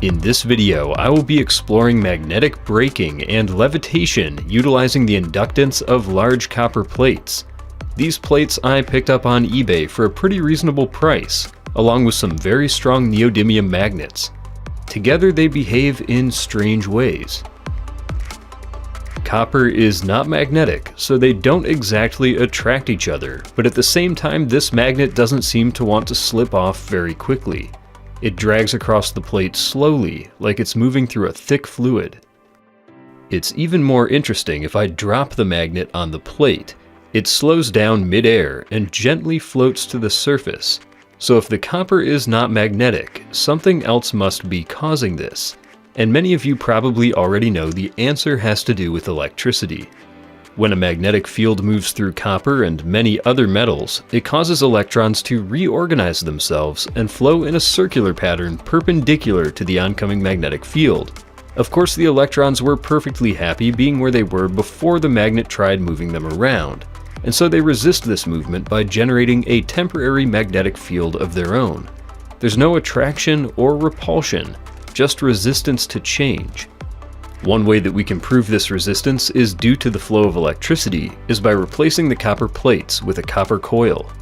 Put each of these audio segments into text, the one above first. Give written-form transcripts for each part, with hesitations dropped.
In this video, I will be exploring magnetic braking and levitation utilizing the inductance of large copper plates. These plates I picked up on eBay for a pretty reasonable price, along with some very strong neodymium magnets. Together they behave in strange ways. Copper is not magnetic, so they don't exactly attract each other, but at the same time this magnet doesn't seem to want to slip off very quickly. It drags across the plate slowly, like it's moving through a thick fluid. It's even more interesting if I drop the magnet on the plate. It slows down mid-air and gently floats to the surface. So if the copper is not magnetic, something else must be causing this. And many of you probably already know the answer has to do with electricity. When a magnetic field moves through copper and many other metals, it causes electrons to reorganize themselves and flow in a circular pattern perpendicular to the oncoming magnetic field. Of course, the electrons were perfectly happy being where they were before the magnet tried moving them around, and so they resist this movement by generating a temporary magnetic field of their own. There's no attraction or repulsion, just resistance to change. One way that we can prove this resistance is due to the flow of electricity is by replacing the copper plates with a copper coil.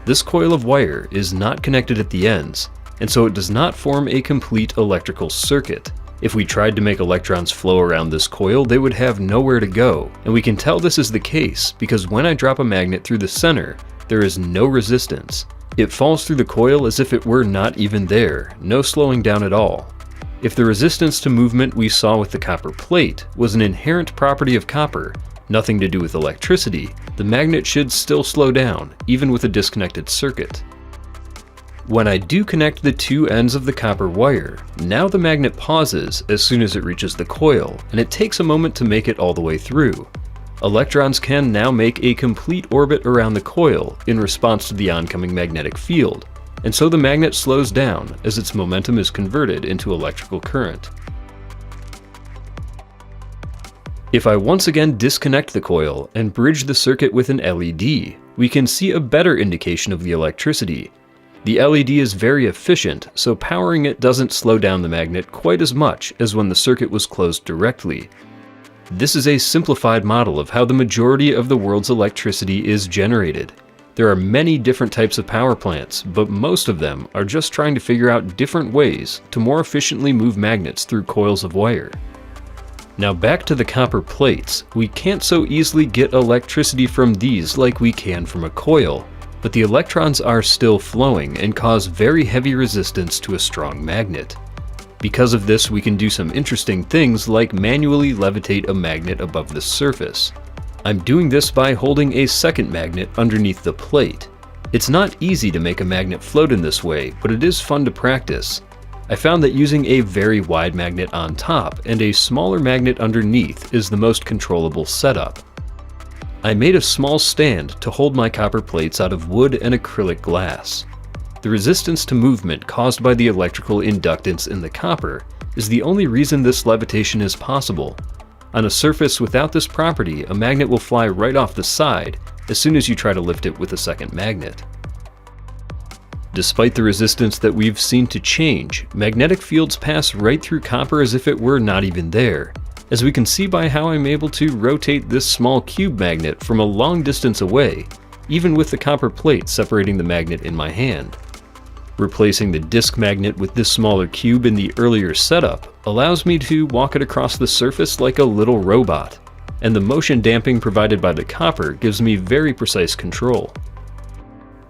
This coil of wire is not connected at the ends, and so it does not form a complete electrical circuit. If we tried to make electrons flow around this coil, they would have nowhere to go, and we can tell this is the case because when I drop a magnet through the center, there is no resistance. It falls through the coil as if it were not even there, no slowing down at all. If the resistance to movement we saw with the copper plate was an inherent property of copper, nothing to do with electricity, the magnet should still slow down, even with a disconnected circuit. When I do connect the two ends of the copper wire, now the magnet pauses as soon as it reaches the coil, and it takes a moment to make it all the way through. Electrons can now make a complete orbit around the coil in response to the oncoming magnetic field. And so the magnet slows down as its momentum is converted into electrical current. If I once again disconnect the coil and bridge the circuit with an LED, we can see a better indication of the electricity. The LED is very efficient, so powering it doesn't slow down the magnet quite as much as when the circuit was closed directly. This is a simplified model of how the majority of the world's electricity is generated. There are many different types of power plants, but most of them are just trying to figure out different ways to more efficiently move magnets through coils of wire. Now back to the copper plates, we can't so easily get electricity from these like we can from a coil, but the electrons are still flowing and cause very heavy resistance to a strong magnet. Because of this, we can do some interesting things like manually levitate a magnet above the surface. I'm doing this by holding a second magnet underneath the plate. It's not easy to make a magnet float in this way, but it is fun to practice. I found that using a very wide magnet on top and a smaller magnet underneath is the most controllable setup. I made a small stand to hold my copper plates out of wood and acrylic glass. The resistance to movement caused by the electrical inductance in the copper is the only reason this levitation is possible. On a surface without this property, a magnet will fly right off the side as soon as you try to lift it with a second magnet. Despite the resistance that we've seen to change, magnetic fields pass right through copper as if it were not even there, as we can see by how I'm able to rotate this small cube magnet from a long distance away, even with the copper plate separating the magnet in my hand. Replacing the disc magnet with this smaller cube in the earlier setup allows me to walk it across the surface like a little robot, and the motion damping provided by the copper gives me very precise control.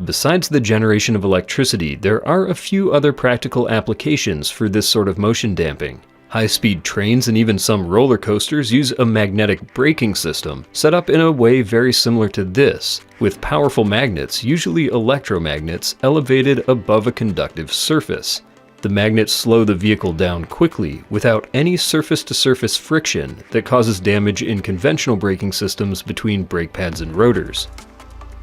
Besides the generation of electricity, there are a few other practical applications for this sort of motion damping. High-speed trains and even some roller coasters use a magnetic braking system set up in a way very similar to this, with powerful magnets, usually electromagnets, elevated above a conductive surface. The magnets slow the vehicle down quickly without any surface-to-surface friction that causes damage in conventional braking systems between brake pads and rotors.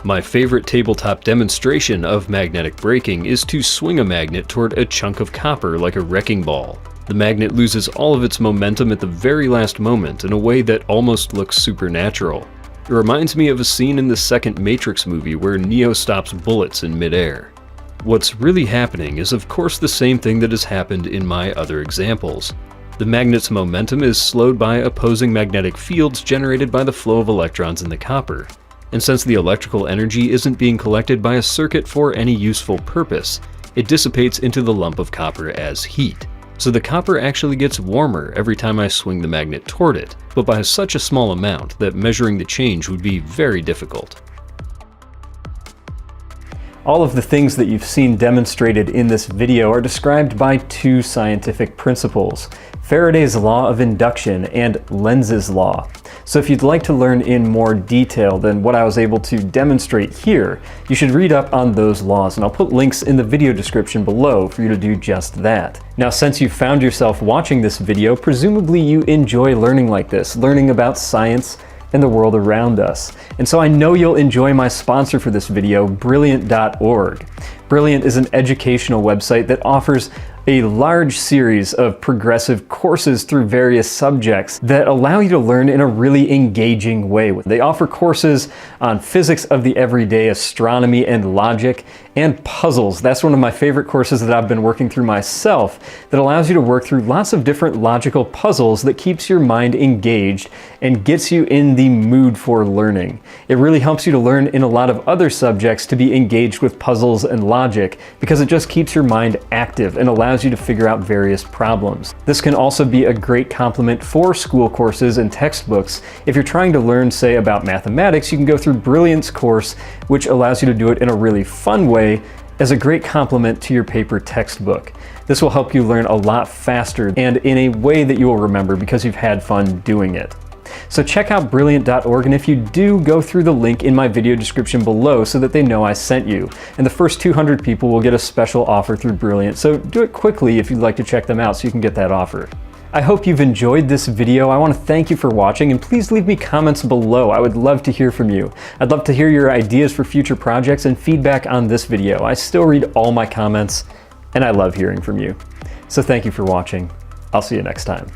My favorite tabletop demonstration of magnetic braking is to swing a magnet toward a chunk of copper like a wrecking ball. The magnet loses all of its momentum at the very last moment in a way that almost looks supernatural. It reminds me of a scene in the second Matrix movie where Neo stops bullets in midair. What's really happening is of course the same thing that has happened in my other examples. The magnet's momentum is slowed by opposing magnetic fields generated by the flow of electrons in the copper. And since the electrical energy isn't being collected by a circuit for any useful purpose, it dissipates into the lump of copper as heat. So the copper actually gets warmer every time I swing the magnet toward it, but by such a small amount that measuring the change would be very difficult. All of the things that you've seen demonstrated in this video are described by two scientific principles: Faraday's law of induction and Lenz's law. So if you'd like to learn in more detail than what I was able to demonstrate here, you should read up on those laws, and I'll put links in the video description below for you to do just that. Now, since you found yourself watching this video, presumably you enjoy learning like this, learning about science and the world around us. And so I know you'll enjoy my sponsor for this video, Brilliant.org. Brilliant is an educational website that offers a large series of progressive courses through various subjects that allow you to learn in a really engaging way. They offer courses on physics of the everyday, astronomy and logic, and puzzles. That's one of my favorite courses that I've been working through myself, that allows you to work through lots of different logical puzzles that keeps your mind engaged and gets you in the mood for learning. It really helps you to learn in a lot of other subjects to be engaged with puzzles and logic, because it just keeps your mind active and allows you to figure out various problems. This can also be a great complement for school courses and textbooks. If you're trying to learn, say, about mathematics, you can go through Brilliant's course, which allows you to do it in a really fun way as a great complement to your paper textbook. This will help you learn a lot faster and in a way that you will remember because you've had fun doing it. So check out Brilliant.org, and if you do, go through the link in my video description below so that they know I sent you. And the first 200 people will get a special offer through Brilliant, so do it quickly if you'd like to check them out so you can get that offer. I hope you've enjoyed this video. I want to thank you for watching, and please leave me comments below. I would love to hear from you. I'd love to hear your ideas for future projects and feedback on this video. I still read all my comments, and I love hearing from you. So thank you for watching. I'll see you next time.